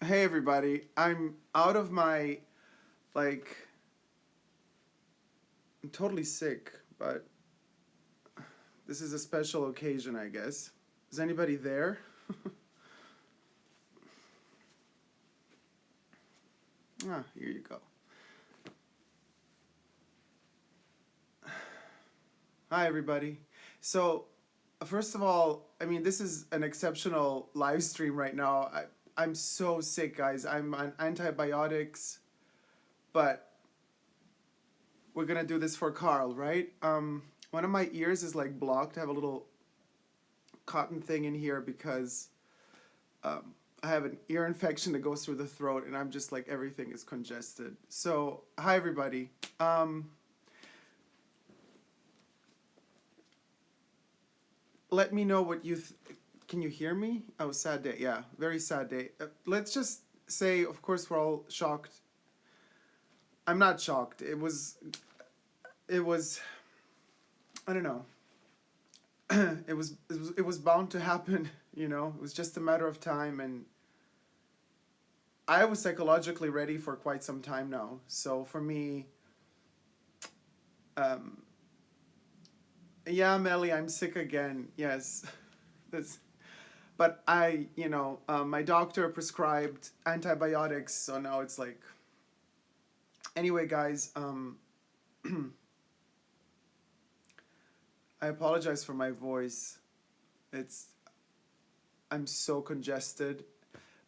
Hey everybody, I'm out of my, like, I'm totally sick, but this is a special occasion, I guess. Is anybody there? Ah, here you go. Hi everybody. So, first of all, I mean, this is an exceptional live stream right now. I'm so sick, guys. I'm on antibiotics, but we're gonna do this for Carl, right? One of my ears is like blocked. I have a little cotton thing in here because I have an ear infection that goes through the throat, and I'm just like everything is congested. So, hi everybody. Let me know what you. Can you hear me? Oh, sad day. Yeah, very sad day. Let's just say, of course, we're all shocked. I'm not shocked. It was. It was. I don't know. It was bound to happen. You know, it was just a matter of time, and I was psychologically ready for quite some time now. So for me, um, yeah, Melly, I'm sick again. Yes, this, but my doctor prescribed antibiotics, so now it's like. Anyway, guys, I apologize for my voice. It's I'm so congested,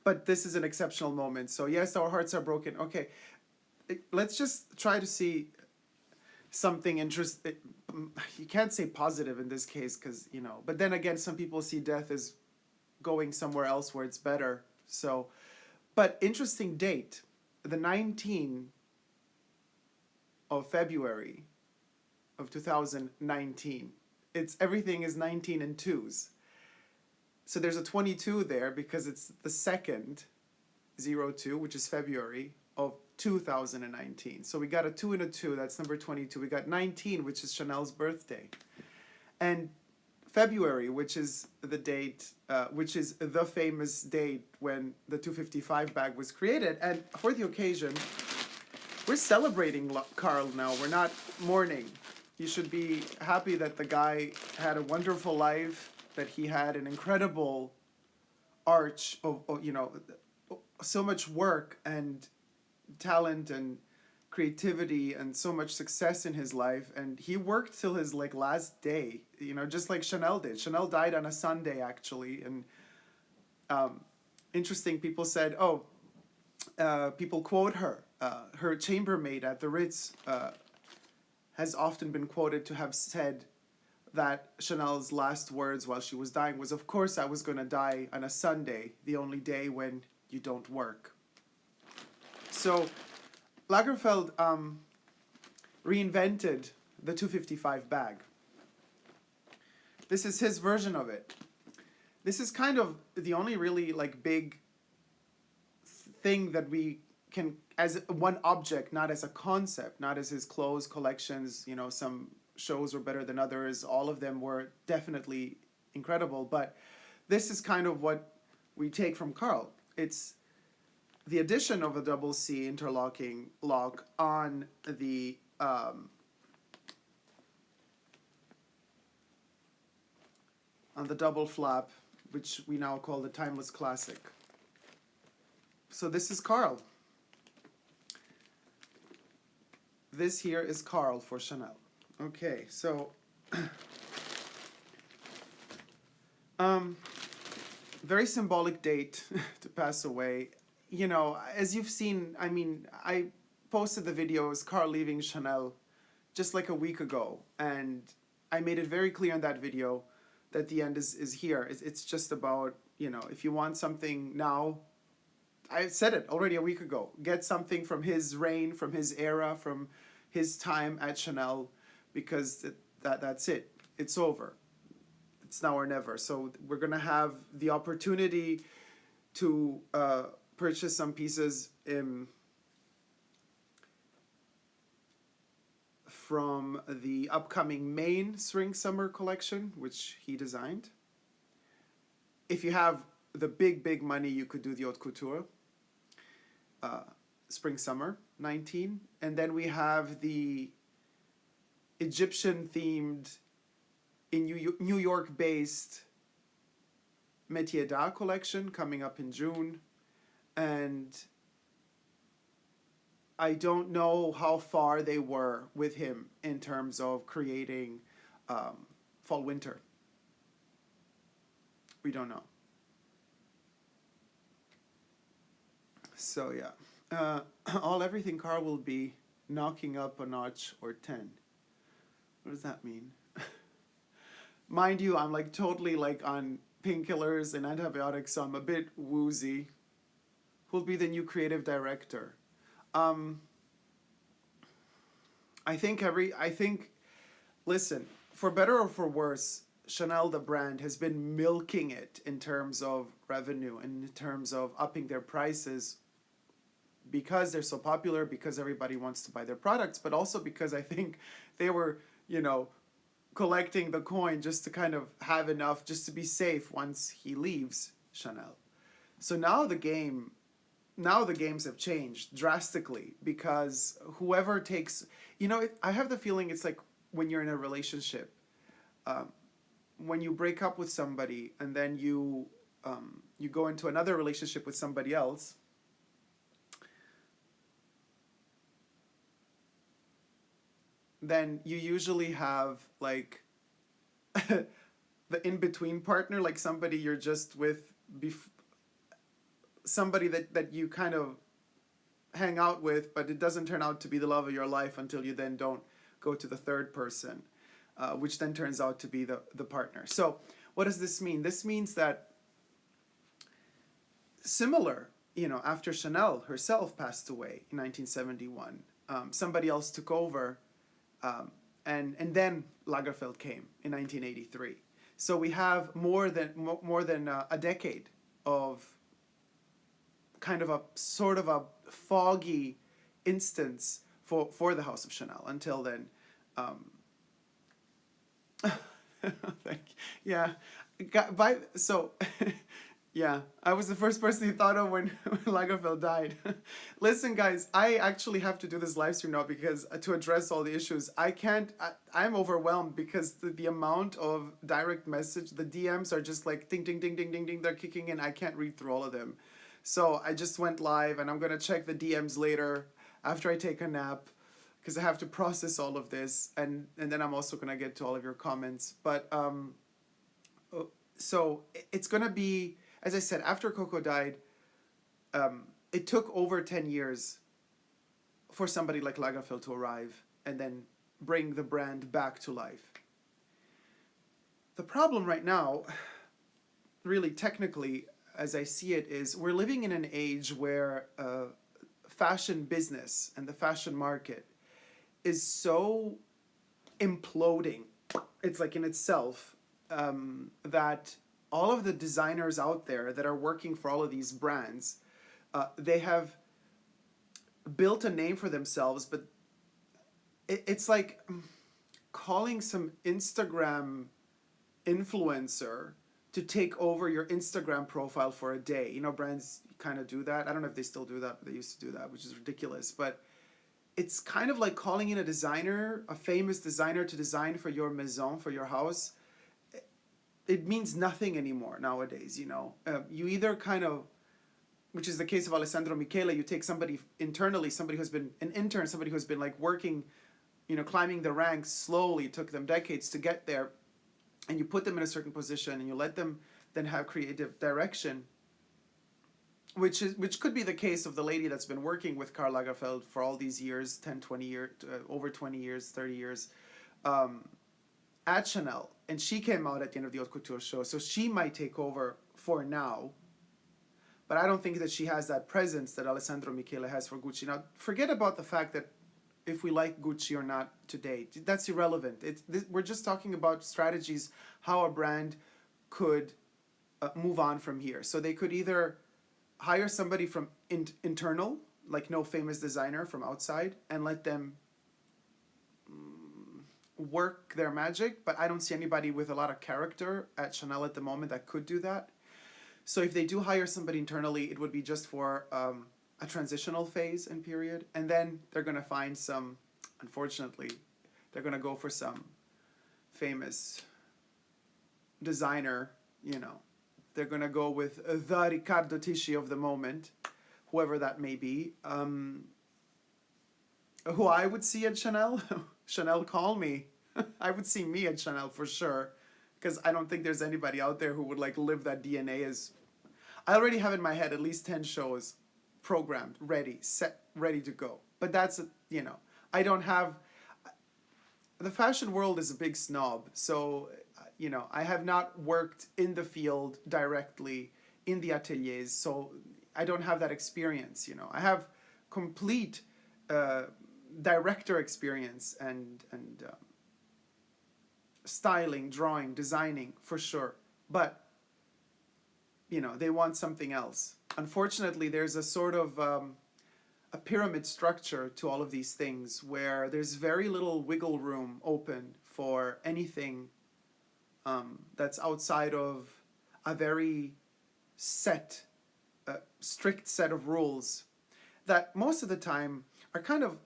but this is an exceptional moment. So yes, our hearts are broken. Okay, let's just try to see something interesting. You can't say positive in this case because but then again, some people see death as going somewhere else where it's better. So, but interesting date, the 19th of February of 2019. It's everything is 19 and twos. So there's a 22 there because it's the second 02, which is February of 2019. So we got a 2 and a 2, that's number 22. We got 19, which is Chanel's birthday. And February, which is the date, which is the famous date when the 255 bag was created. And for the occasion, we're celebrating Carl now. We're not mourning. You should be happy that the guy had a wonderful life, that he had an incredible arch of so much work and talent and creativity and so much success in his life, and he worked till his like last day, just like Chanel did. Chanel died on a Sunday actually, and interesting, people said, people quote her. Her chambermaid at the Ritz has often been quoted to have said that Chanel's last words while she was dying was, "Of course I was going to die on a Sunday, the only day when you don't work." So Lagerfeld reinvented the 255 bag. This is his version of it. This is kind of the only really like big thing that we can, as one object, not as a concept, not as his clothes collections. Some shows were better than others. All of them were definitely incredible, but this is kind of what we take from Carl. It's the addition of a double C interlocking lock on the double flap, which we now call the Timeless Classic. So this is Carl. This here is Carl for Chanel. Okay, so very symbolic date to pass away. As you've seen, I mean, I posted the videos Carl leaving Chanel just like a week ago, and I made it very clear in that video that the end is here. It's just about, if you want something now, I said it already a week ago, get something from his reign, from his era, from his time at Chanel, because that's it. It's over. It's now or never. So we're going to have the opportunity to purchase some pieces from the upcoming main spring summer collection, which he designed. If you have the big money, you could do the haute couture. spring summer 19, and then we have the Egyptian themed in New York based Métier d'Art collection coming up in June, and I don't know how far they were with him in terms of creating fall winter. We don't know. So yeah, everything Carl will be knocking up a notch or 10. What does that mean? Mind you, I'm like totally like on painkillers and antibiotics, so I'm a bit woozy. Who'll be the new creative director? I think, listen, for better or for worse, Chanel, the brand, has been milking it in terms of revenue and in terms of upping their prices because they're so popular, because everybody wants to buy their products, but also because I think they were, collecting the coin just to kind of have enough just to be safe once he leaves Chanel. So now the games have changed drastically because whoever takes, I have the feeling it's like when you're in a relationship, when you break up with somebody and then you go into another relationship with somebody else, then you usually have like the in-between partner, like somebody you're just with, somebody that you kind of hang out with, but it doesn't turn out to be the love of your life until you then don't go to the third person, which then turns out to be the partner. So what does this mean? This means that similar, after Chanel herself passed away in 1971, somebody else took over, and then Lagerfeld came in 1983. So we have more than a decade of kind of a sort of a foggy instance for the House of Chanel until then. Thank you. Yeah, yeah, I was the first person you thought of when Lagerfeld died. Listen, guys, I actually have to do this live stream now because to address all the issues, I'm overwhelmed because the amount of direct message, the DMs are just like ding, ding, ding, ding, ding, ding, they're kicking in. I can't read through all of them. So I just went live and I'm going to check the DMs later after I take a nap because I have to process all of this. And then I'm also going to get to all of your comments. But so it's going to be, as I said, after Coco died, it took over 10 years for somebody like Lagerfeld to arrive and then bring the brand back to life. The problem right now, really technically, as I see it, is we're living in an age where fashion business and the fashion market is so imploding, it's like in itself, that all of the designers out there that are working for all of these brands, they have built a name for themselves, but it's like calling some Instagram influencer to take over your Instagram profile for a day. Brands kind of do that. I don't know if they still do that, but they used to do that, which is ridiculous. But it's kind of like calling in a designer, a famous designer, to design for your maison, for your house. It means nothing anymore nowadays, You either kind of, which is the case of Alessandro Michele, you take somebody internally, somebody who's been an intern, somebody who's been like working, climbing the ranks slowly, took them decades to get there, and you put them in a certain position and you let them then have creative direction, which could be the case of the lady that's been working with Karl Lagerfeld for all these years, 10, 20 years, over 20 years, 30 years, at Chanel. And she came out at the end of the Haute Couture show, so she might take over for now. But I don't think that she has that presence that Alessandro Michele has for Gucci. Now, forget about the fact that if we like Gucci or not today. That's irrelevant. We're just talking about strategies, how a brand could move on from here. So they could either hire somebody from internal, like no famous designer from outside, and let them work their magic, but I don't see anybody with a lot of character at Chanel at the moment that could do that. So if they do hire somebody internally, it would be just for a transitional phase and period, and then they're going to find some, unfortunately, they're going to go for some famous designer, you know. They're going to go with the Riccardo Tisci of the moment, whoever that may be. Who I would see at Chanel, Chanel, call me. I would see me at Chanel for sure, because I don't think there's anybody out there who would like live that DNA as. I already have in my head at least 10 shows programmed, ready, set, ready to go. But that's, you know, I don't have. The fashion world is a big snob, so, you know, I have not worked in the field directly in the ateliers, so I don't have that experience, you know. I have complete director experience and styling, drawing, designing, for sure. But, you know, they want something else. Unfortunately, there's a sort of a pyramid structure to all of these things where there's very little wiggle room open for anything that's outside of a very set, strict set of rules that most of the time are kind of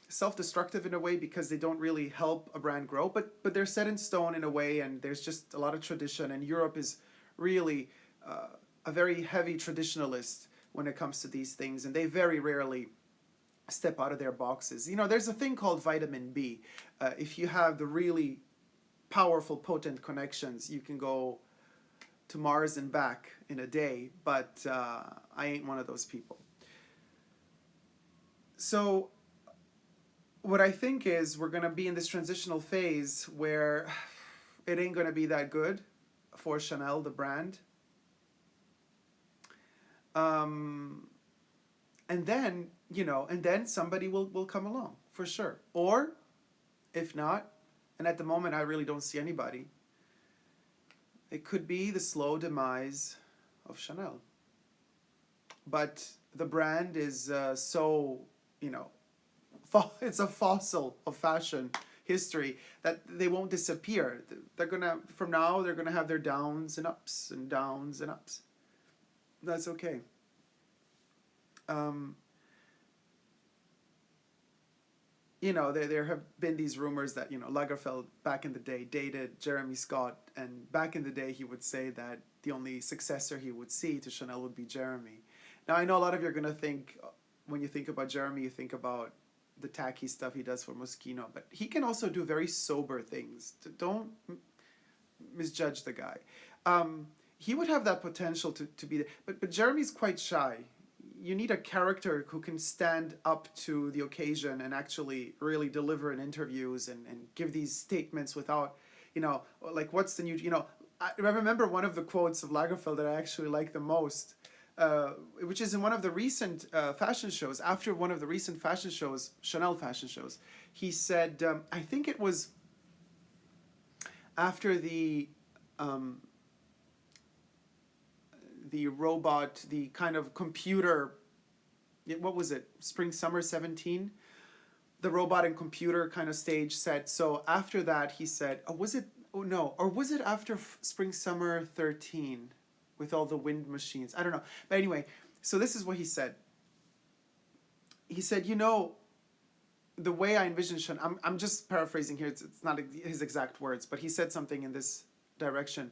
self-destructive in a way because they don't really help a brand grow, but they're set in stone in a way, and there's just a lot of tradition, and Europe is really a very heavy traditionalist when it comes to these things, and they very rarely step out of their boxes. You know, there's a thing called vitamin B. If you have the really powerful, potent connections, you can go to Mars and back in a day, but I ain't one of those people. So what I think is we're going to be in this transitional phase where it ain't going to be that good for Chanel, the brand. And then, you know, and then somebody will come along, for sure. Or, if not, and at the moment I really don't see anybody, it could be the slow demise of Chanel. But the brand is so, you know, it's a fossil of fashion history that they won't disappear. They're gonna, from now, they're gonna have their downs and ups and downs and ups. That's okay. You know, there have been these rumors that, you know, Lagerfeld back in the day dated Jeremy Scott, and back in the day he would say that the only successor he would see to Chanel would be Jeremy. Now, I know a lot of you are going to think, when you think about Jeremy, you think about the tacky stuff he does for Moschino, but he can also do very sober things. Don't misjudge the guy. He would have that potential to be there, but Jeremy's quite shy. You need a character who can stand up to the occasion and actually really deliver in interviews and give these statements without, you know, like, what's the new, you know, I remember one of the quotes of Lagerfeld that I actually like the most, which is in one of the recent fashion shows, after one of the recent fashion shows, Chanel fashion shows. He said, I think it was after the robot, the kind of computer, what was it, Spring Summer 17? The robot and computer kind of stage set. So after that, he said, or was it after Spring Summer 13 with all the wind machines? I don't know. But anyway, so this is what he said. He said, you know, the way I envision Chanel, I'm just paraphrasing here, it's not his exact words, but he said something in this direction.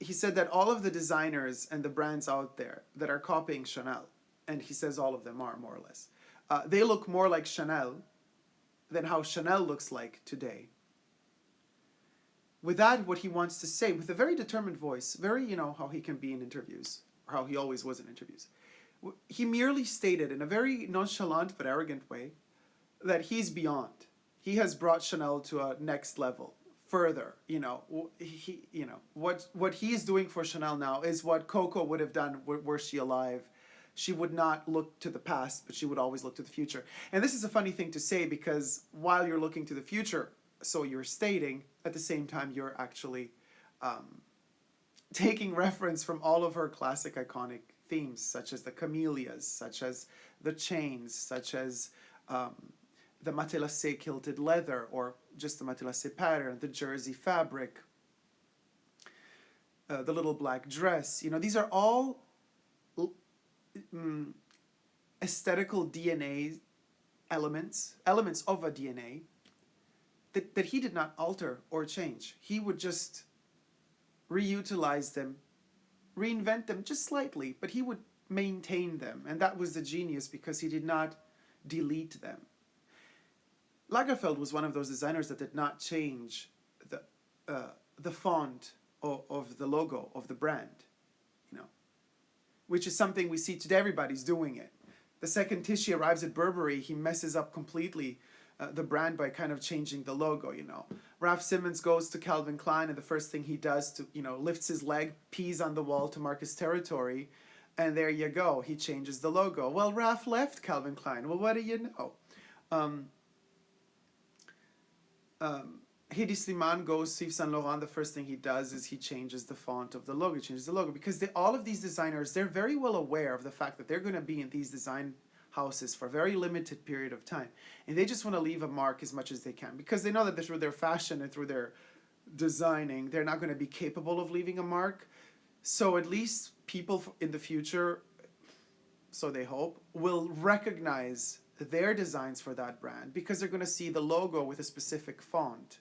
He said that all of the designers and the brands out there that are copying Chanel, and he says all of them are, more or less, they look more like Chanel than how Chanel looks like today. With that, what he wants to say, with a very determined voice, very, you know, how he can be in interviews, or how he always was in interviews, he merely stated in a very nonchalant but arrogant way that he's beyond. He has brought Chanel to a next level. Further, you know, what he is doing for Chanel now is what Coco would have done were she alive. She would not look to the past, but she would always look to the future. And this is a funny thing to say, because while you're looking to the future, so you're stating, at the same time you're actually taking reference from all of her classic iconic themes, such as the camellias, such as the chains, such as the matelassé kilted leather, or just the matelassé pattern, the jersey fabric, the little black dress. You know, these are all aesthetical DNA elements of a DNA that he did not alter or change. He would just reutilize them, reinvent them just slightly, but he would maintain them. And that was the genius, because he did not delete them. Lagerfeld was one of those designers that did not change the font of the logo of the brand, you know, which is something we see today. Everybody's doing it. The second Tisci arrives at Burberry, he messes up completely the brand by kind of changing the logo, you know. Raf Simons goes to Calvin Klein, and the first thing he does to, you know, lifts his leg, pees on the wall to mark his territory, and there you go, he changes the logo. Well, Raf left Calvin Klein. Well, what do you know? Hedi Slimane goes to Yves Saint Laurent. The first thing he does is he changes the font of the logo, he changes the logo, because all of these designers, they're very well aware of the fact that they're going to be in these design houses for a very limited period of time, and they just want to leave a mark as much as they can, because they know that through their fashion and through their designing, they're not going to be capable of leaving a mark. So at least people in the future, so they hope, will recognize their designs for that brand, because they're going to see the logo with a specific font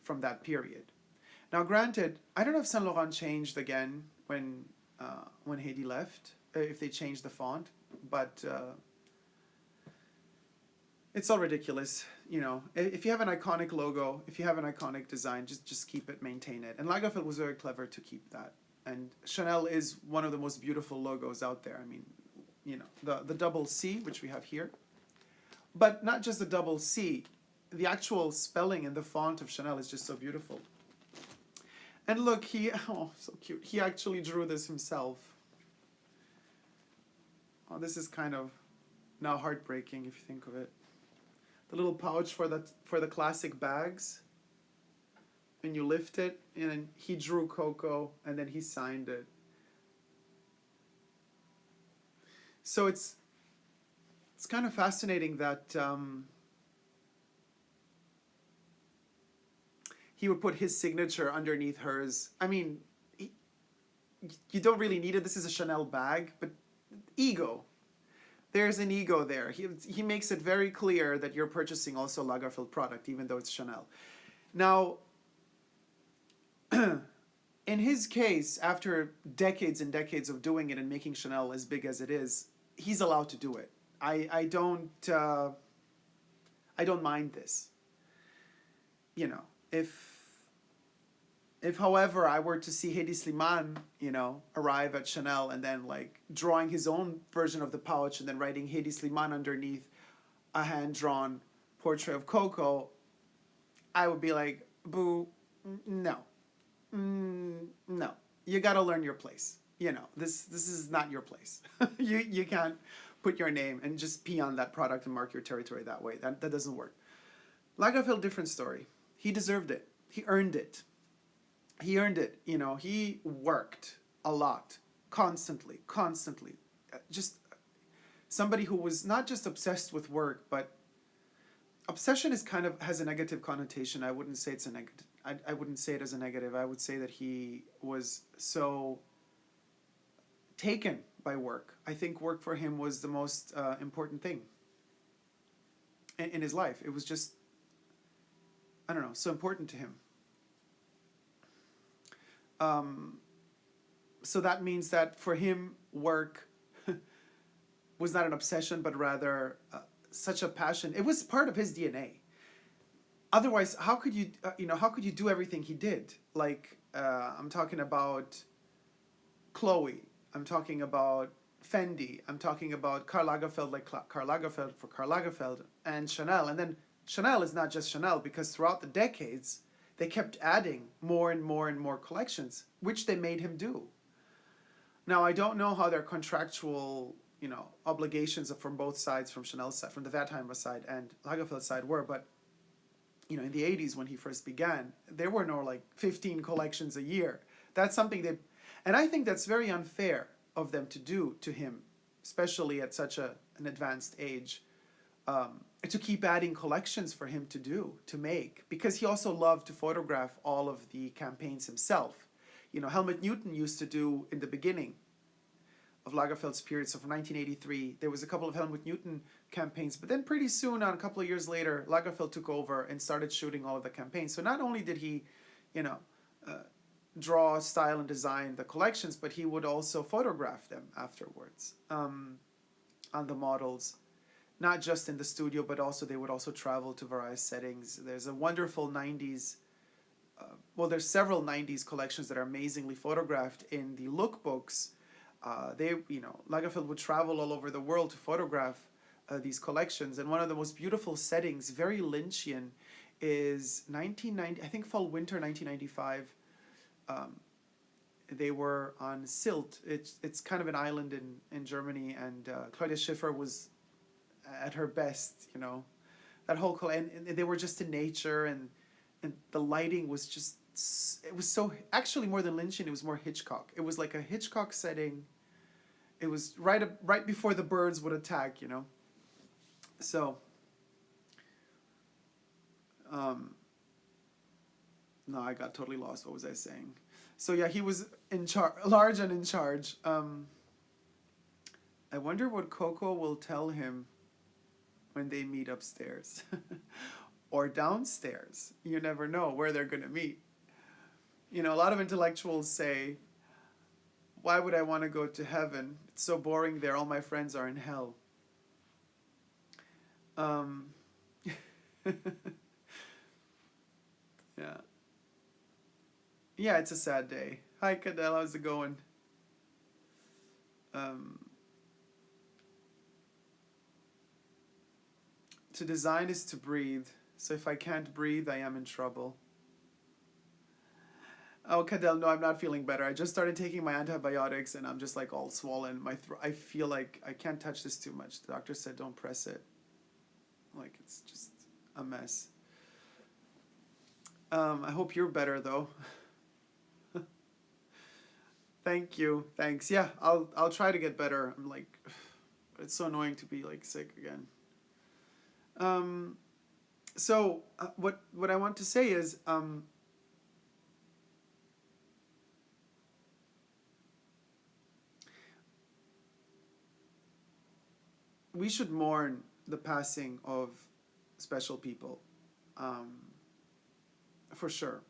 from that period. Now, granted, I don't know if Saint Laurent changed again when Hedi left, if they changed the font, but it's all ridiculous, you know. If you have an iconic logo, if you have an iconic design, just keep it, maintain it. And Lagerfeld was very clever to keep that. And Chanel is one of the most beautiful logos out there. I mean, you know, the double C, which we have here. But not just the double C, the actual spelling and the font of Chanel is just so beautiful. And look, oh, so cute. He actually drew this himself. Oh, this is kind of now heartbreaking if you think of it. The little pouch for the classic bags. And you lift it, and he drew Coco, and then he signed it. So it's kind of fascinating that he would put his signature underneath hers. I mean, you don't really need it. This is a Chanel bag, but ego. There's an ego there. He makes it very clear that you're purchasing also Lagerfeld product, even though it's Chanel. Now, in his case, after decades and decades of doing it and making Chanel as big as it is, he's allowed to do it. I don't mind this. You know, if however I were to see Hedi Slimane, you know, arrive at Chanel and then like drawing his own version of the pouch and then writing Hedi Slimane underneath a hand-drawn portrait of Coco, I would be like, boo, no. No, you got to learn your place. You know, this is not your place. you can't put your name and just pee on that product and mark your territory that way. That doesn't work. Lagerfeld, different story. He deserved it. He earned it. He earned it. You know, he worked a lot, constantly. Just somebody who was not just obsessed with work, but obsession is kind of has a negative connotation. I wouldn't say it's a negative. I wouldn't say it as a negative. I would say that he was so taken by work. I think work for him was the most important thing in his life. It was just, I don't know, so important to him. So that means that for him, work was not an obsession, but rather such a passion. It was part of his DNA. Otherwise, how could you, how could you do everything he did? Like, I'm talking about Chloe. I'm talking about Fendi. I'm talking about Karl Lagerfeld, like Karl Lagerfeld for Karl Lagerfeld, and Chanel. And then Chanel is not just Chanel, because throughout the decades, they kept adding more and more and more collections, which they made him do. Now, I don't know how their contractual, obligations from both sides, from Chanel's side, from the Wertheimer side and Lagerfeld side were, but in the 80s when he first began, there were no 15 collections a year. That's something that, and I think that's very unfair of them to do to him, especially at such an advanced age, to keep adding collections for him to make, because he also loved to photograph all of the campaigns himself. Helmut Newton used to do, in the beginning of Lagerfeld's period. So from 1983, there was a couple of Helmut Newton campaigns, but then pretty soon, on a couple of years later, Lagerfeld took over and started shooting all of the campaigns. So not only did he, you know, draw, style, and design the collections, but he would also photograph them afterwards on the models, not just in the studio, but also they would also travel to various settings. There's a wonderful 90s, there's several 90s collections that are amazingly photographed in the lookbooks. Lagerfeld would travel all over the world to photograph these collections, and one of the most beautiful settings, very Lynchian, is 1990, I think fall winter 1995. They were on Sylt. It's kind of an island in Germany, and Claudia Schiffer was at her best, you know. That whole and they were just in nature, and the lighting was just, it was so, actually more than Lynchian, it was more Hitchcock. It was like a Hitchcock setting. It was right before the birds would attack, you know. So no, I got totally lost. What was I saying? So yeah, he was large and in charge. I wonder what Coco will tell him when they meet upstairs or downstairs. You never know where they're going to meet. You know, a lot of intellectuals say, why would I want to go to heaven? It's so boring there. All my friends are in hell. Yeah. Yeah, it's a sad day. Hi, Cadell. How's it going? To design is to breathe. So if I can't breathe, I am in trouble. Oh, Cadell, no, I'm not feeling better. I just started taking my antibiotics, and I'm just like all swollen. My throat. I feel like I can't touch this too much. The doctor said don't press it. Like, it's just a mess. I hope you're better though. Thank you. Thanks. Yeah, I'll try to get better. I'm like, it's so annoying to be like sick again. So what I want to say is, we should mourn the passing of special people, for sure.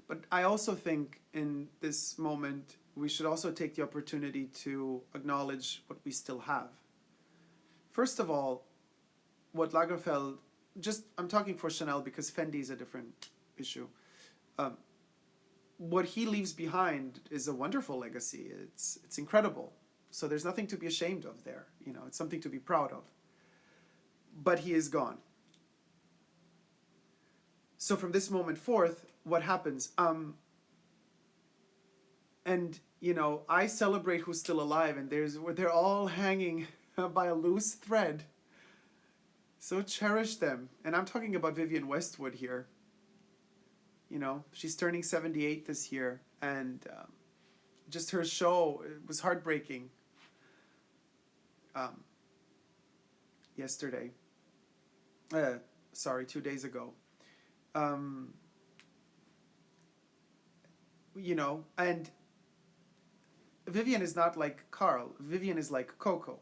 But I also think in this moment, we should also take the opportunity to acknowledge what we still have. First of all, what Lagerfeld, I'm talking for Chanel because Fendi is a different issue. What he leaves behind is a wonderful legacy. It's incredible. So there's nothing to be ashamed of there. You know, it's something to be proud of. But he is gone. So from this moment forth, what happens? And you know, I celebrate who's still alive, and they're all hanging by a loose thread. So cherish them. And I'm talking about Vivienne Westwood here. You know, she's turning 78 this year, and just her show, it was heartbreaking. Yesterday. 2 days ago. You know, and Vivienne is not like Carl. Vivienne is like Coco,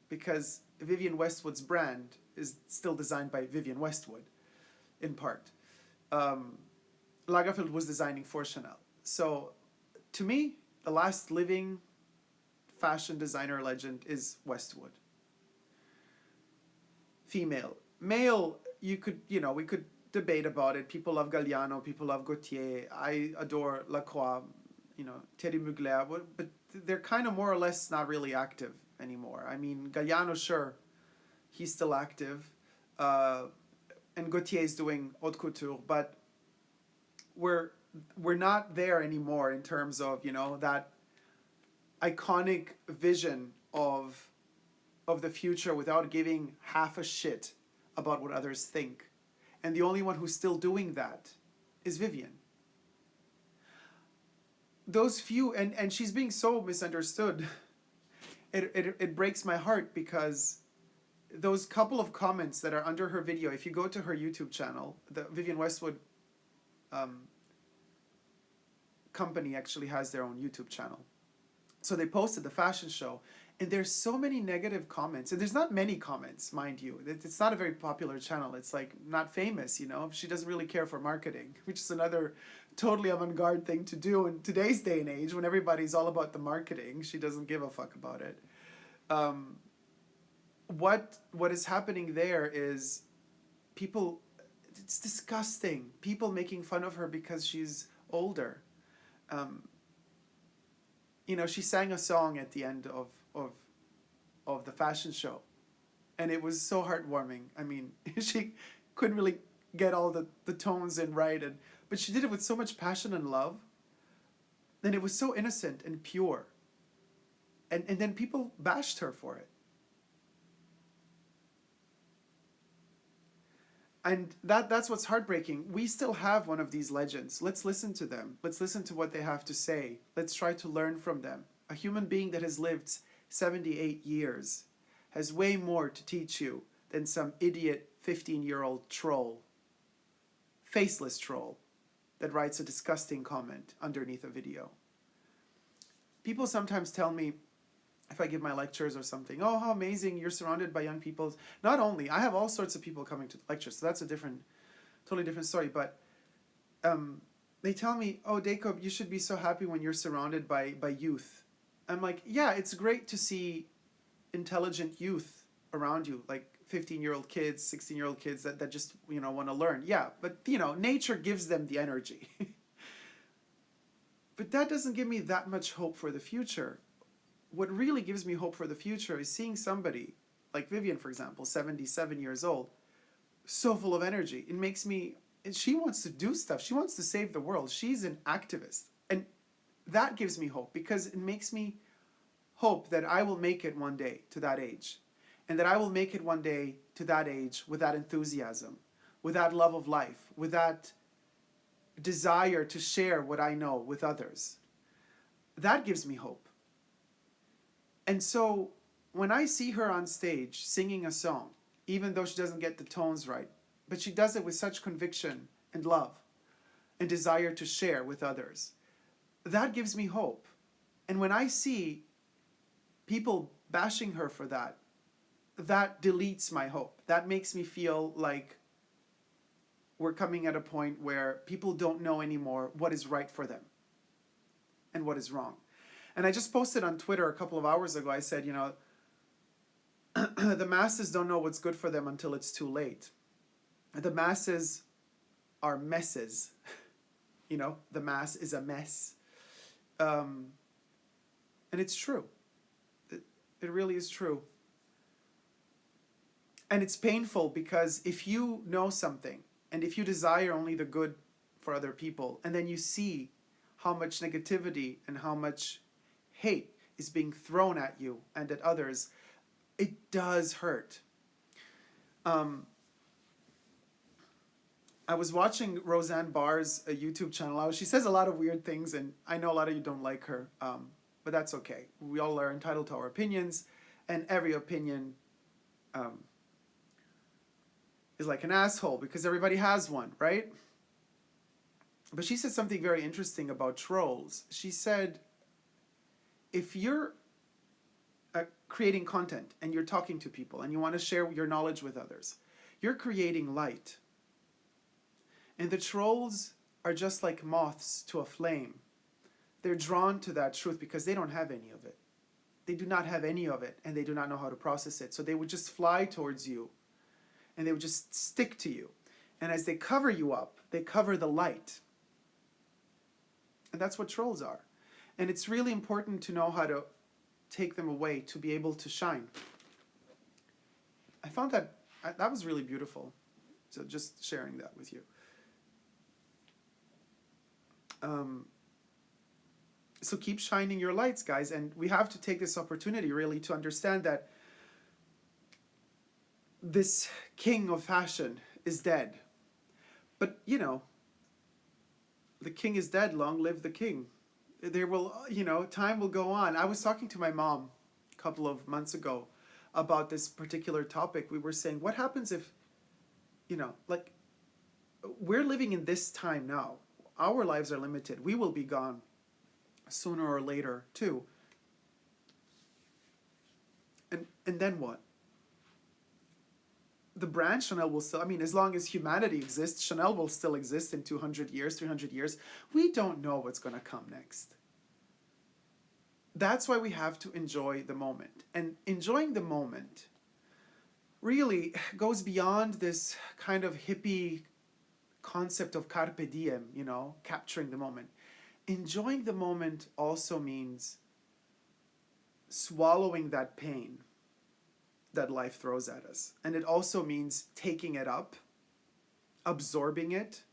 because Vivienne Westwood's brand is still designed by Vivienne Westwood, in part. Lagerfeld was designing for Chanel. So, to me, the last living fashion designer legend is Westwood. Female. Male, we could debate about it. People love Galliano, people love Gaultier. I adore Lacroix, you know, Thierry Mugler, but they're kind of more or less not really active anymore. I mean, Galliano, sure, he's still active, and Gaultier is doing haute couture, but we're not there anymore in terms of, you know, that iconic vision of the future without giving half a shit about what others think. And the only one who's still doing that is Vivienne. Those few, and she's being so misunderstood. It breaks my heart, because those couple of comments that are under her video, if you go to her YouTube channel, the Vivienne Westwood company actually has their own YouTube channel. So they posted the fashion show, and there's so many negative comments, and there's not many comments, mind you. It's not a very popular channel. It's like not famous, you know. She doesn't really care for marketing, which is another totally avant-garde thing to do in today's day and age when everybody's all about the marketing. She doesn't give a fuck about it. What is happening there is people, it's disgusting. People making fun of her because she's older. You know, she sang a song at the end of the fashion show, and it was so heartwarming. I mean, she couldn't really get all the tones in right, but she did it with so much passion and love, and it was so innocent and pure. And then people bashed her for it. And that's what's heartbreaking. We still have one of these legends. Let's listen to them. Let's listen to what they have to say. Let's try to learn from them. A human being that has lived 78 years has way more to teach you than some idiot 15-year-old troll, faceless troll, that writes a disgusting comment underneath a video. People sometimes tell me, if I give my lectures or something, oh, how amazing, you're surrounded by young people. Not only, I have all sorts of people coming to the lectures, so that's a totally different story, but they tell me, oh, Dacob, you should be so happy when you're surrounded by youth. I'm like, yeah, it's great to see intelligent youth around you, like 15-year-old kids, 16-year-old kids that just, you know, want to learn. Yeah, but, you know, nature gives them the energy. But that doesn't give me that much hope for the future. What really gives me hope for the future is seeing somebody, like Vivian, for example, 77 years old, so full of energy. It makes me, and she wants to do stuff. She wants to save the world. She's an activist. And that gives me hope, because it makes me hope that I will make it one day to that age. And that I will make it one day to that age with that enthusiasm, with that love of life, with that desire to share what I know with others. That gives me hope. And so when I see her on stage singing a song, even though she doesn't get the tones right, but she does it with such conviction and love and desire to share with others, that gives me hope. And when I see people bashing her for that, that deletes my hope. That makes me feel like we're coming at a point where people don't know anymore what is right for them and what is wrong. And I just posted on Twitter a couple of hours ago, I said, you know, the masses don't know what's good for them until it's too late. The masses are messes. You know, the mass is a mess. And it's true. It really is true. And it's painful, because if you know something and if you desire only the good for other people, and then you see how much negativity and how much hate is being thrown at you and at others, it does hurt. I was watching Roseanne Barr's YouTube channel. She says a lot of weird things, and I know a lot of you don't like her, but that's okay. We all are entitled to our opinions, and every opinion is like an asshole, because everybody has one, right? But she said something very interesting about trolls. She said, if you're creating content and you're talking to people and you want to share your knowledge with others, you're creating light. And the trolls are just like moths to a flame. They're drawn to that truth because they don't have any of it. They do not have any of it, and they do not know how to process it. So they would just fly towards you, and they would just stick to you. And as they cover you up, they cover the light. And that's what trolls are. And it's really important to know how to take them away to be able to shine. I found that was really beautiful. So just sharing that with you. So keep shining your lights, guys. And we have to take this opportunity really to understand that this king of fashion is dead. But, you know, the king is dead, long live the king. There will, you know, time will go on. I was talking to my mom a couple of months ago about this particular topic. We were saying, what happens if, you know, like, we're living in this time now. Our lives are limited. We will be gone sooner or later, too. And then what? The brand Chanel will still, I mean, as long as humanity exists, Chanel will still exist in 200 years, 300 years. We don't know what's going to come next. That's why we have to enjoy the moment. And enjoying the moment really goes beyond this kind of hippie concept of carpe diem, you know, capturing the moment. Enjoying the moment also means swallowing that pain that life throws at us. And it also means taking it up, absorbing it,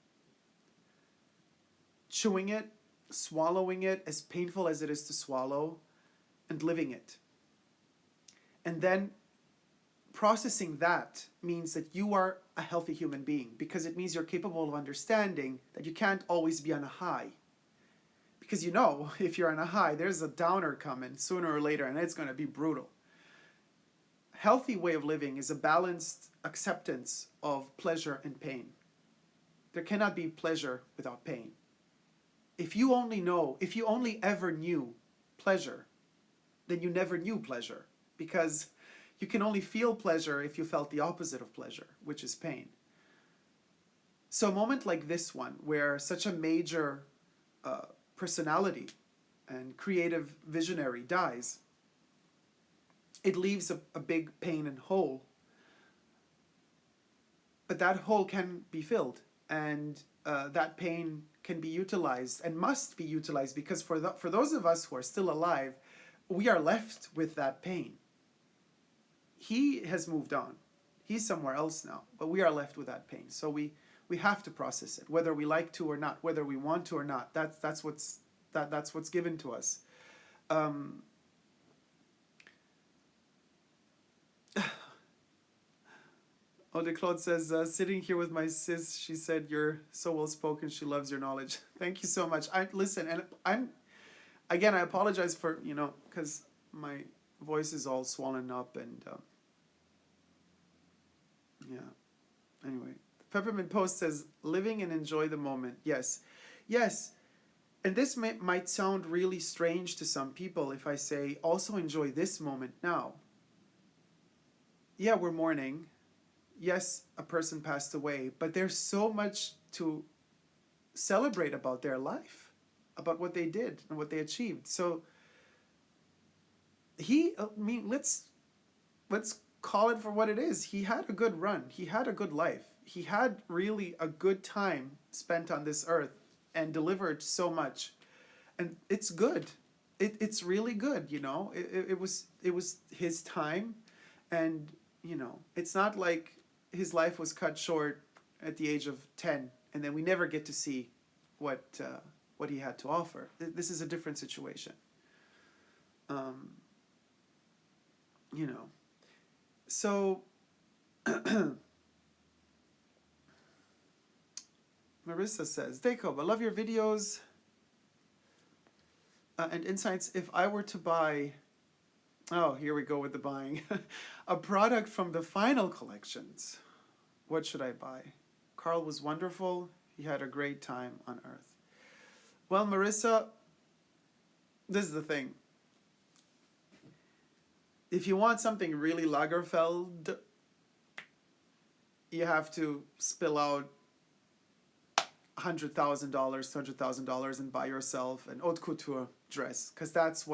chewing it, swallowing it, as painful as it is to swallow, and living it. And then processing that means that you are a healthy human being, because it means you're capable of understanding that you can't always be on a high. Because you know, if you're on a high, there's a downer coming sooner or later, and it's going to be brutal. Healthy way of living is a balanced acceptance of pleasure and pain. There cannot be pleasure without pain. If you only ever knew pleasure, then you never knew pleasure, because you can only feel pleasure if you felt the opposite of pleasure, which is pain. So a moment like this one, where such a major personality and creative visionary dies, it leaves a big pain and hole. But that hole can be filled, and that pain can be utilized and must be utilized, because for those of us who are still alive, we are left with that pain. He has moved on. He's somewhere else now, but we are left with that pain. So we have to process it, whether we like to or not, whether we want to or not. That's what's given to us. Ode Claude says, sitting here with my sis, she said, you're so well spoken. She loves your knowledge. Thank you so much. Listen, and I apologize for, because my voice is all swollen up, and yeah. Anyway, Peppermint Post says, living and enjoy the moment. Yes. And this might sound really strange to some people if I say, also enjoy this moment now. Yeah, we're mourning. Yes, a person passed away, but there's so much to celebrate about their life, about what they did and what they achieved. So let's call it for what it is. He had a good run. He had a good life. He had really a good time spent on this earth and delivered so much. And it's good. It's really good, It was his time, and, it's not like his life was cut short at the age of 10, and then we never get to see what he had to offer. This is a different situation. So Marissa says, Dacob, I love your videos and insights. If I were to buy, oh, here we go with the buying, a product from the final collections, what should I buy? Carl was wonderful. He had a great time on Earth. Well, Marissa, this is the thing. If you want something really Lagerfeld, you have to spill out $100,000, $200,000 and buy yourself an haute couture dress, because that's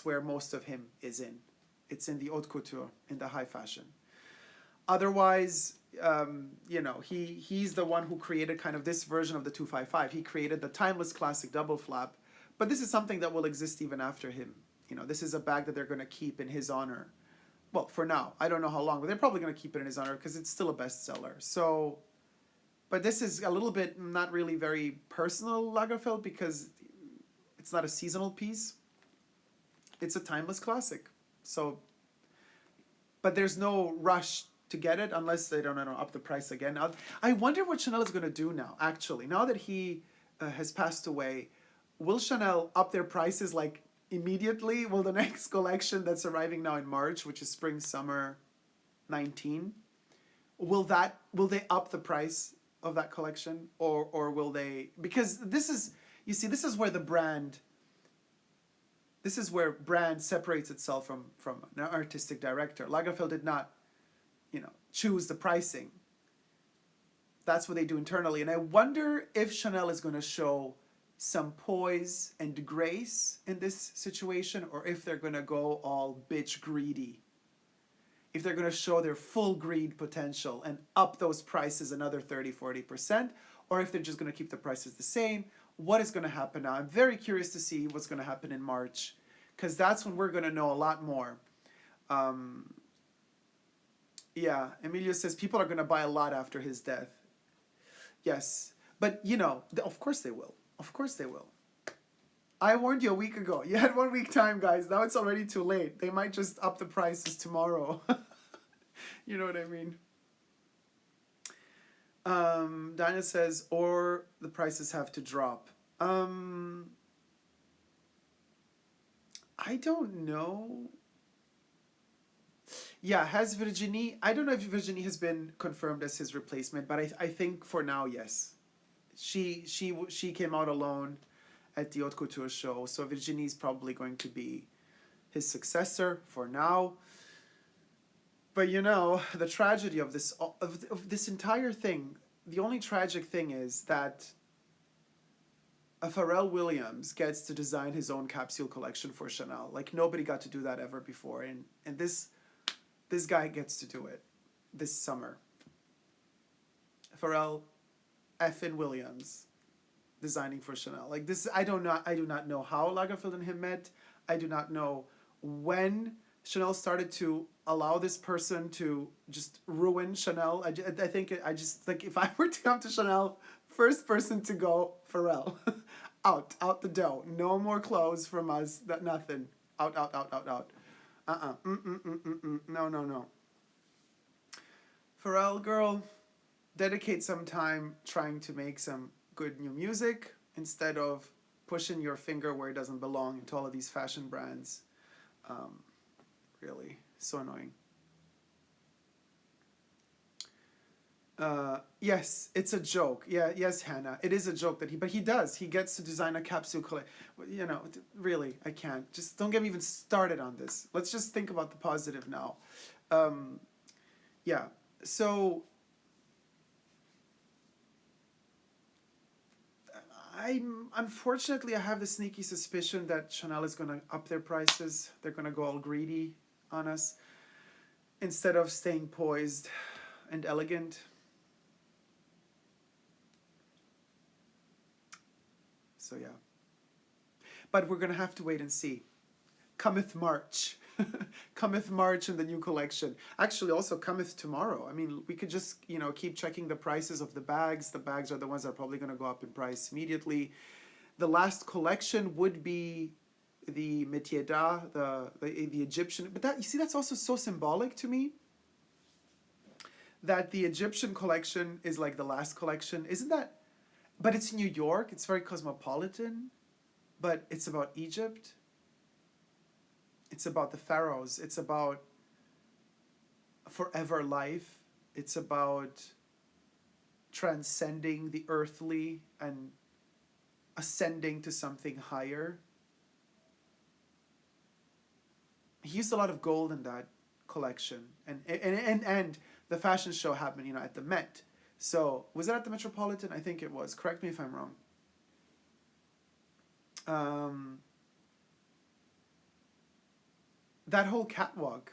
where most of him is in. It's in the haute couture, in the high fashion. Otherwise, he's the one who created kind of this version of the 255. He created the timeless classic double flap, but this is something that will exist even after him. This is a bag that they're going to keep in his honor. Well, for now. I don't know how long, but they're probably going to keep it in his honor because it's still a bestseller. So, but this is a little bit not really very personal Lagerfeld, because it's not a seasonal piece. It's a timeless classic. So, but there's no rush to get it unless they don't up the price again. I wonder what Chanel is going to do now, actually. Now that he has passed away, will Chanel up their prices like immediately? Will the next collection that's arriving now in March, which is spring summer 19, will they up the price of that collection, or will they, because this is where the brand This is where brand separates itself from an artistic director. Lagerfeld did not, choose the pricing. That's what they do internally. And I wonder if Chanel is going to show some poise and grace in this situation, or if they're going to go all bitch greedy. If they're going to show their full greed potential and up those prices another 30-40%, or if they're just going to keep the prices the same. What is going to happen now? I'm very curious to see what's going to happen in March, because that's when we're going to know a lot more. Yeah, Emilio says people are going to buy a lot after his death. Yes, but of course they will. Of course they will. I warned you a week ago. You had 1 week time, guys. Now it's already too late. They might just up the prices tomorrow. You know what I mean? Daniel says, or the prices have to drop. I don't know. Yeah, has Virginie... I don't know if Virginie has been confirmed as his replacement, but I think for now, yes. She came out alone at the Haute Couture show, so Virginie's probably going to be his successor for now. But the tragedy of this entire thing, the only tragic thing is that Pharrell Williams gets to design his own capsule collection for Chanel. Like, nobody got to do that ever before, and this guy gets to do it this summer. Pharrell effing Williams designing for Chanel. Like, this, I do not know how Lagerfeld and him met. I do not know when Chanel started to allow this person to just ruin Chanel. I think if I were to come to Chanel, first person to go, Pharrell. out the door. No more clothes from us. Nothing. Out. No. Pharrell, girl, dedicate some time trying to make some good new music instead of pushing your finger where it doesn't belong into all of these fashion brands. Really, so annoying. Yes, it's a joke. Yeah, yes, Hannah, it is a joke that he gets to design a capsule collection. Really, I can't. Just don't get me even started on this. Let's just think about the positive now. Yeah, so unfortunately, I have the sneaky suspicion that Chanel is going to up their prices. They're going to go all greedy on us instead of staying poised and elegant. So yeah. But we're going to have to wait and see. Cometh March. Cometh March in the new collection. Actually, also cometh tomorrow. I mean, we could just, keep checking the prices of the bags. The bags are the ones that are probably going to go up in price immediately. The last collection would be the métier d'art, the Egyptian. But that's also so symbolic to me. That the Egyptian collection is like the last collection. Isn't that? But it's New York. It's very cosmopolitan. But it's about Egypt. It's about the pharaohs. It's about forever life. It's about transcending the earthly and ascending to something higher. He used a lot of gold in that collection. And the fashion show happened, at the Met. So, was it at the Metropolitan? I think it was. Correct me if I'm wrong. That whole catwalk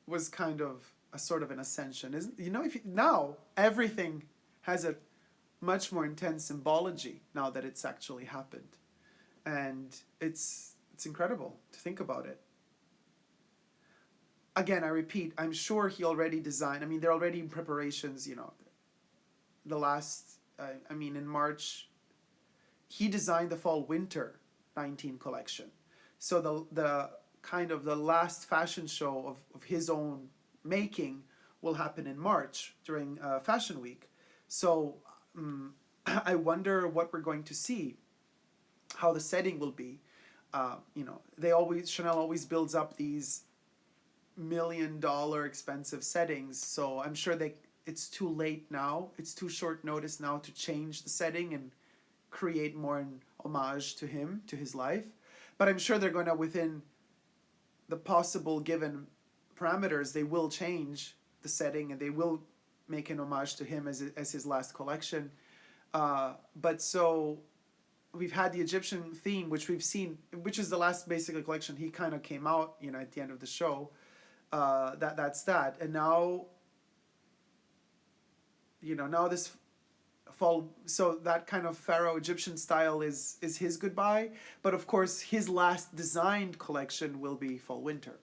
was kind of a sort of an ascension, isn't? Now everything has a much more intense symbology now that it's actually happened, and it's incredible to think about it. Again, I repeat, I'm sure he already designed. I mean, they're already in preparations. The last, in March, he designed the fall/winter 19 collection, so the kind of the last fashion show of his own making will happen in March during Fashion Week. So I wonder what we're going to see, how the setting will be. Chanel always builds up these $1 million expensive settings. So I'm sure it's too late now. It's too short notice now to change the setting and create more an homage to him, to his life. But I'm sure they're going to, within the possible given parameters, they will change the setting and they will make an homage to him as his last collection. But so we've had the Egyptian theme, which we've seen, which is the last basically collection. He kind of came out, you know, at the end of the show. That's that. And now, you know, now this fall, so that kind of Pharaoh Egyptian style is his goodbye. But of course, his last designed collection will be fall winter.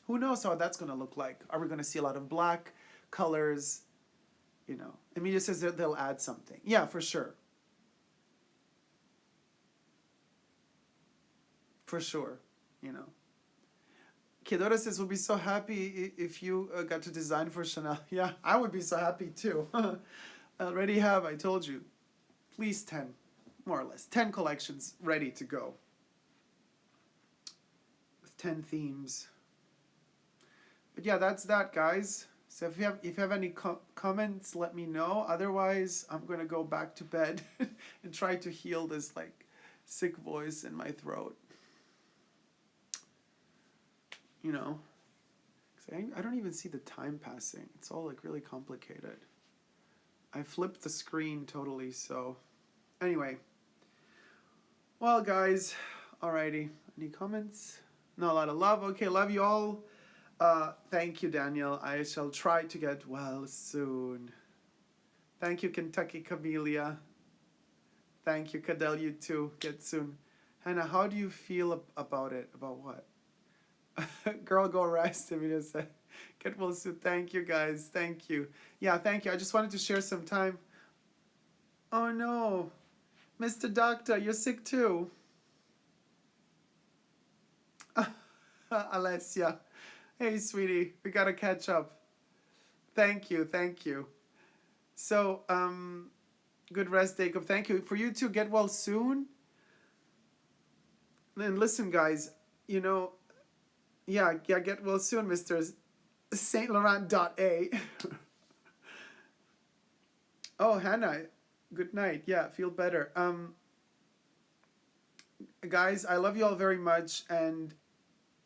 Who knows how that's going to look like? Are we going to see a lot of black colors? You know, Emilia says that they'll add something. Yeah, for sure. For sure, you know. Kedora says, we'll be so happy if you got to design for Chanel. Yeah, I would be so happy too. I already have, I told you, at least 10, more or less, 10 collections ready to go. With 10 themes. But yeah, that's that, guys. So if you have any comments, let me know. Otherwise, I'm going to go back to bed and try to heal this like sick voice in my throat. You know, I don't even see the time passing. It's all like really complicated. I flipped the screen totally, so anyway. Well, guys, alrighty. Any comments? No, a lot of love. Okay, love you all. Thank you, Daniel. I shall try to get well soon. Thank you, Kentucky Camellia. Thank you, Cadell, you too. Get soon. Hannah, how do you feel about it? About what? Girl, go rest. Emilia said, get well soon. Thank you, guys. Thank you. Yeah, thank you. I just wanted to share some time. Oh, no. Mr. Doctor, you're sick too. Alessia. Hey, sweetie. We got to catch up. Thank you. Thank you. So, good rest, Dacob. Thank you. For you too, get well soon. And listen, guys, you know, yeah, get well soon, Mr. Saint Laurent.A. Oh, Hannah, good night. Yeah, feel better. Guys, I love you all very much, and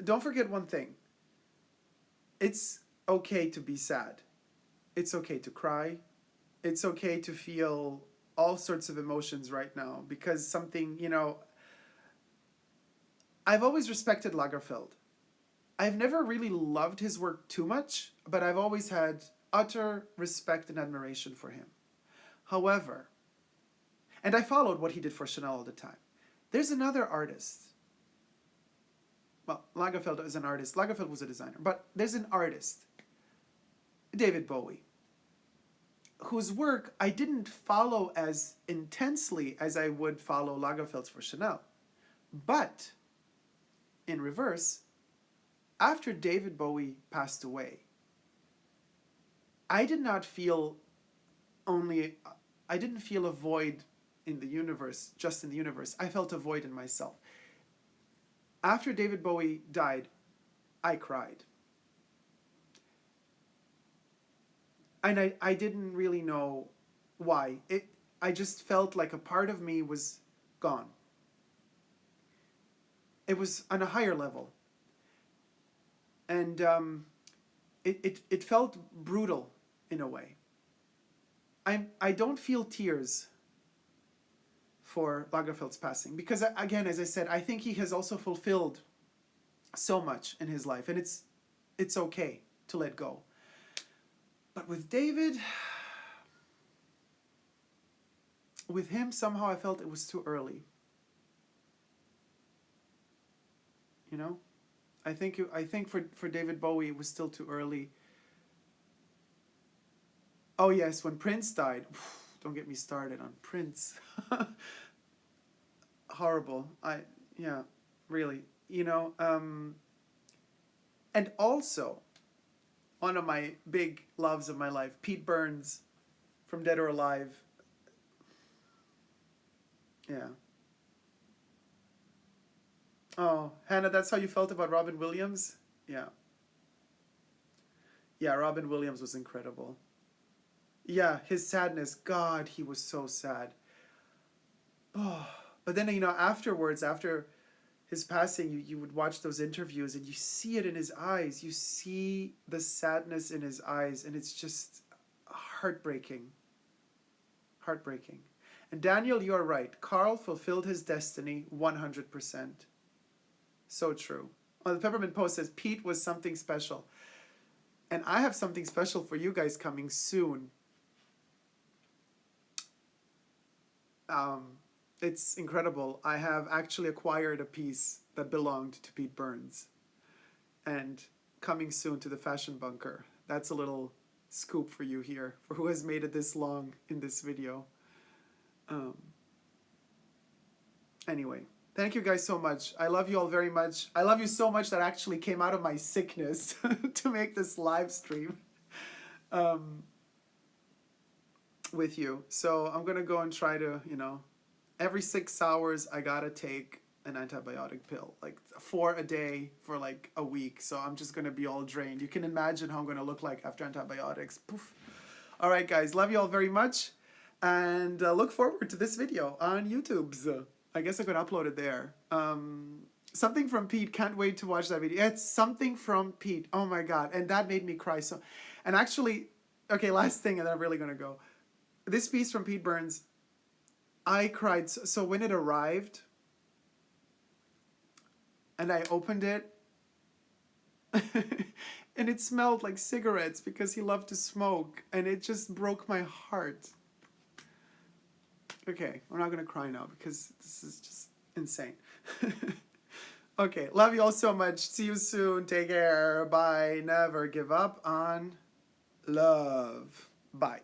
don't forget one thing. It's okay to be sad. It's okay to cry. It's okay to feel all sorts of emotions right now, because something, you know, I've always respected Lagerfeld. I've never really loved his work too much, but I've always had utter respect and admiration for him. However, and I followed what he did for Chanel all the time. There's another artist. Well, Lagerfeld is an artist. Lagerfeld was a designer. But there's an artist, David Bowie, whose work I didn't follow as intensely as I would follow Lagerfeld's for Chanel. But, in reverse, after David Bowie passed away, I didn't feel a void in the universe, just in the universe. I felt a void in myself. After David Bowie died, I cried. And I didn't really know why. I just felt like a part of me was gone. It was on a higher level. And it felt brutal in a way. I don't feel tears for Lagerfeld's passing, because again, as I said, I think he has also fulfilled so much in his life, and it's okay to let go. But with David, with him, somehow I felt it was too early. You know? I think for David Bowie it was still too early. Oh yes, when Prince died, don't get me started on Prince. Horrible. Yeah, really. You know, and also one of my big loves of my life, Pete Burns from Dead or Alive. Yeah. Oh, Hannah, that's how you felt about Robin Williams? Yeah. Yeah, Robin Williams was incredible. Yeah, his sadness. God, he was so sad. Oh, but then, you know, afterwards, after his passing, you would watch those interviews and you see it in his eyes. You see the sadness in his eyes, and it's just heartbreaking. Heartbreaking. And Daniel, you're right. Carl fulfilled his destiny 100%. So true. Oh, the Peppermint Post says Pete was something special. And I have something special for you guys coming soon. It's incredible. I have actually acquired a piece that belonged to Pete Burns. And coming soon to the Fashion Bunker. That's a little scoop for you here, for who has made it this long in this video. Anyway, thank you guys so much. I love you all very much. I love you so much that I actually came out of my sickness to make this live stream with you. So I'm going to go and try to, you know, every 6 hours I got to take an antibiotic pill, like 4 a day for like a week. So I'm just going to be all drained. You can imagine how I'm going to look like after antibiotics. Poof. All right, guys. Love you all very much. And look forward to this video on YouTube. I guess I could upload it there. Something from Pete. Can't wait to watch that video. It's Something from Pete. Oh my God. And that made me cry. So, and actually, okay, last thing, and then I'm really going to go. This piece from Pete Burns, I cried. So when it arrived and I opened it, and it smelled like cigarettes because he loved to smoke, and it just broke my heart. Okay, I'm not going to cry now because this is just insane. Okay, love you all so much. See you soon. Take care. Bye. Never give up on love. Bye.